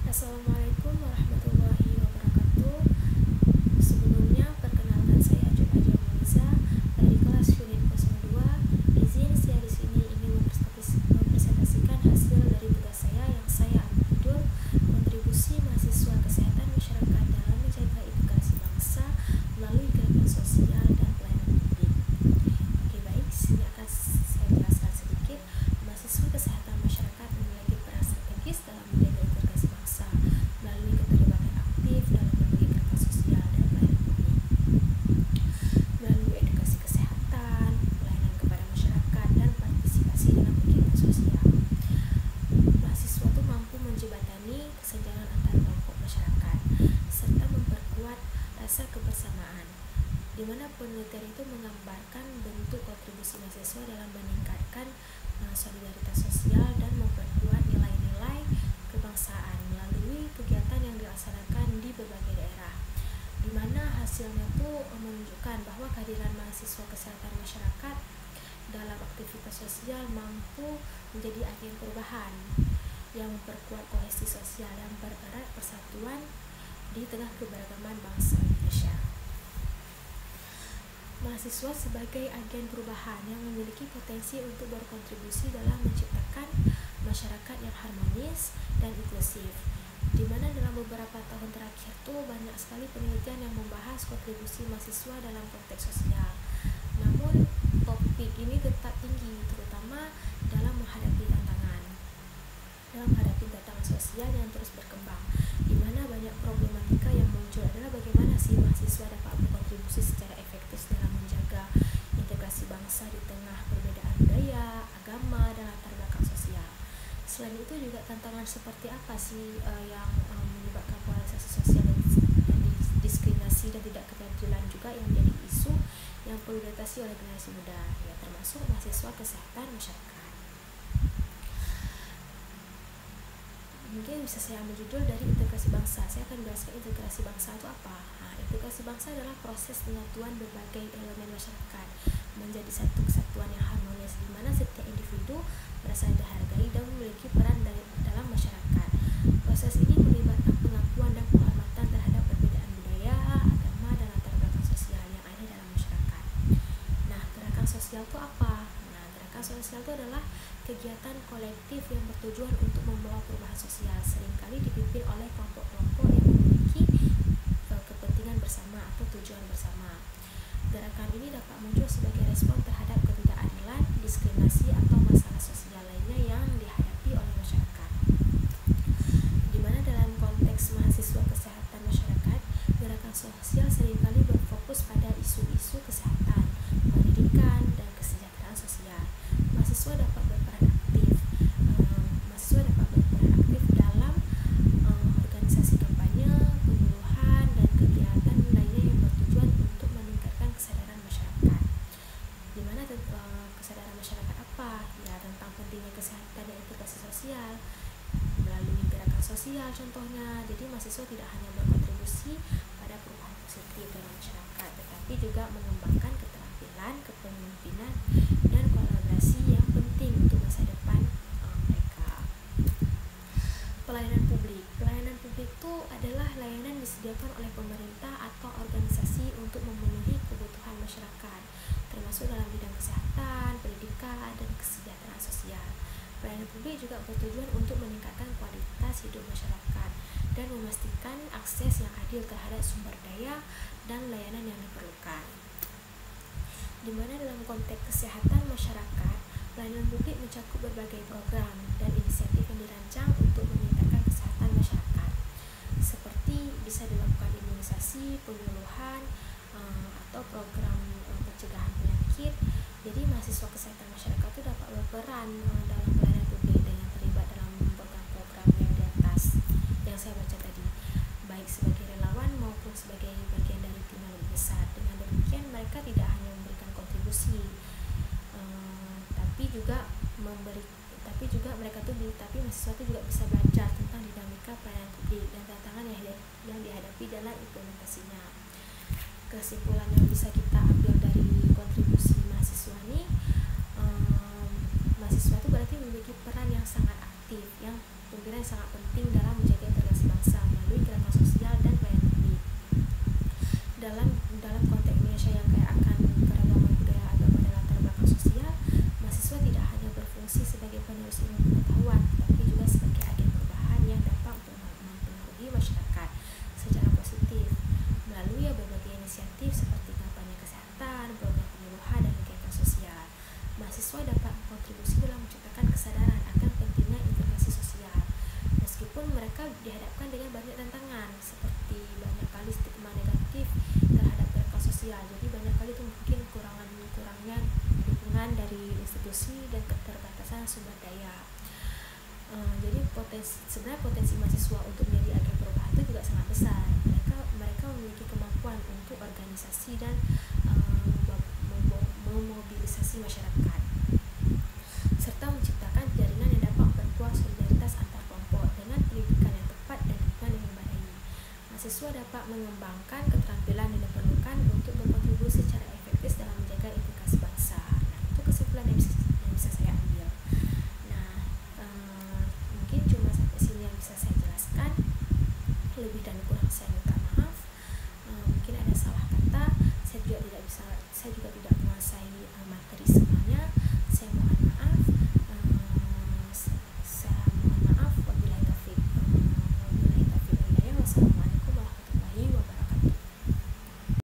Assalamualaikum warahmatullahi wabarakatuh. Sebelumnya, perkenalkan saya Ajun Aja Muiza dari kelas unit 02. Izin saya di sini ingin mempresentasikan hasil dari tugas saya yang saya ambil judul kontribusi mahasiswa kesehatan masyarakat dalam menjaga edukasi bangsa melalui gerakan sosial dan pelayanan publik. Oke, baik, sini akan saya jelaskan sedikit. Mahasiswa kesehatan masyarakat memiliki peran strategis dalam menjaga edukasi bangsa melalui keterlibatan aktif dalam berbagai gerakan sosial dan pelayanan publik. Melalui edukasi kesehatan, pelayanan kepada masyarakat, dan partisipasi dalam kegiatan sosial, mahasiswa itu mampu menjembatani kesenjangan antar kelompok masyarakat serta memperkuat rasa kebersamaan, di mana penelitian itu menggambarkan bentuk kontribusi mahasiswa dalam meningkatkan solidaritas sosial dan memperkuat nilai-nilai kebangsaan melalui kegiatan yang dilaksanakan di berbagai daerah, di mana hasilnya itu menunjukkan bahwa kehadiran mahasiswa kesehatan masyarakat dalam aktivitas sosial mampu menjadi agen perubahan yang memperkuat kohesi sosial dan mempererat persatuan di tengah keberagaman bangsa Indonesia. Mahasiswa sebagai agen perubahan yang memiliki potensi untuk berkontribusi dalam menciptakan masyarakat yang harmonis dan inklusif, di mana dalam beberapa tahun terakhir tuh banyak sekali penelitian yang membahas kontribusi mahasiswa dalam konteks sosial. Namun topik ini tetap tinggi, terutama dalam menghadapi tantangan sosial yang terus berkembang, di mana banyak problematika yang muncul adalah bagaimana sih mahasiswa dapat berkontribusi secara efektif dalam menjaga integrasi bangsa di tengah perbedaan budaya, agama, dan latar belakang sosial. Selain itu juga tantangan seperti apa sih yang menyebabkan polarisasi sosial dan diskriminasi dan tidak keteradilan juga yang menjadi isu yang perlu diatasi oleh generasi muda, ya termasuk mahasiswa kesehatan masyarakat. Mungkin bisa saya ambil judul dari integrasi bangsa. Saya akan jelaskan integrasi bangsa itu apa. Integrasi bangsa adalah proses penyatuan berbagai elemen masyarakat menjadi satu kesatuan yang harmonis, di mana setiap individu merasa dihargai dan memiliki peran dalam masyarakat. Proses ini melibatkan pengakuan dan penghormatan terhadap perbedaan budaya, agama, dan latar belakang sosial yang ada dalam masyarakat. Nah, gerakan sosial itu apa? Gerakan sosial itu adalah kegiatan kolektif yang bertujuan untuk membawa perubahan sosial, seringkali dipimpin oleh kelompok-kelompok yang memiliki kepentingan bersama atau tujuan bersama. Gerakan ini dapat muncul sebagai respon terhadap ketidakadilan, diskriminasi, atau masalah sosial lainnya yang dihadapi oleh masyarakat. Di mana dalam konteks mahasiswa kesehatan masyarakat, gerakan sosial seringkali berfokus pada isu-isu kesehatan, pendidikan, dan kesejahteraan sosial. Mahasiswa dapat berperan aktif dalam organisasi kampanye, penyuluhan, dan kegiatan lainnya yang bertujuan untuk meningkatkan kesadaran masyarakat. Di mana kesadaran masyarakat apa? Ya, tentang pentingnya kesehatan dan integrasi sosial melalui gerakan sosial contohnya. Jadi mahasiswa tidak hanya berkontribusi pada perubahan positif dalam masyarakat, tetapi juga mengembangkan keterampilan, kepemimpinan, dan kolaborasi yang penting untuk masa depan mereka. Pelayanan publik itu adalah layanan disediakan oleh pemerintah atau organisasi untuk memenuhi kebutuhan masyarakat, termasuk dalam bidang kesehatan, pendidikan, dan kesejahteraan sosial. Pelayanan publik juga bertujuan untuk meningkatkan kualitas hidup masyarakat dan memastikan akses yang adil terhadap sumber daya dan layanan yang diperlukan. Di mana dalam konteks kesehatan masyarakat, pelayanan publik mencakup berbagai program dan inisiatif yang dirancang untuk meningkatkan kesehatan masyarakat, seperti bisa dilakukan imunisasi, penyuluhan, atau program pencegahan penyakit. Jadi mahasiswa kesehatan masyarakat itu dapat berperan dalam pelayanan publik dan yang terlibat dalam program-program yang di atas yang saya baca tadi, baik sebagai relawan maupun sebagai bagian dari tim yang lebih besar. Dengan demikian mereka tidak hanya memberikan kontribusi, tapi mahasiswa itu juga bisa belajar tentang dinamika pelayanan publik dan tantangan yang dihadapi dalam implementasinya. Kesimpulan yang bisa kita ambil dari kontribusi mahasiswa ini, mahasiswa itu berarti memiliki peran yang sangat aktif, yang pemimpinan sangat penting dalam menjaga integrasi melalui gerakan sosial dan pelayanan publik. Dalam konteks Indonesia yang kaya akan keragaman budaya agama dan latar belakang sosial, mahasiswa tidak hanya berfungsi sebagai penerus ilmu pengetahuan, tapi juga sebagai agen perubahan yang dapat mempengaruhi masyarakat secara positif melalui berbagai inisiatif seperti kampanye kesehatan, program penyuluhan, dan kegiatan sosial. Mahasiswa dapat berkontribusi dalam menciptakan kesadaran akan pentingnya integrasi sosial, meskipun mereka dihadapkan dengan banyak tantangan seperti banyak kali stigma negatif terhadap gerakan sosial. Jadi banyak kali itu mungkin kurangnya dukungan dari institusi dan keterbatasan sumber daya. Jadi sebenarnya potensi mahasiswa untuk menjadi agen perubahan itu juga sangat besar. Mereka memiliki kemampuan untuk organisasi dan memobilisasi masyarakat, serta menciptakan jaringan yang dapat memperkuat solidaritas antar kelompok. Dengan pendidikan yang tepat dan dukungan yang memadai, mahasiswa dapat mengembangkan keterampilan yang diperlukan untuk berkontribusi secara efektif dalam menjaga integrasi bangsa. Nah, itu kesimpulan yang bisa saya ambil. Nah, mungkin cuma sampai sini yang bisa saya jelaskan. Lebih dan kurang saya minta maaf. Mungkin ada salah kata. Saya juga tidak menguasai materi semua.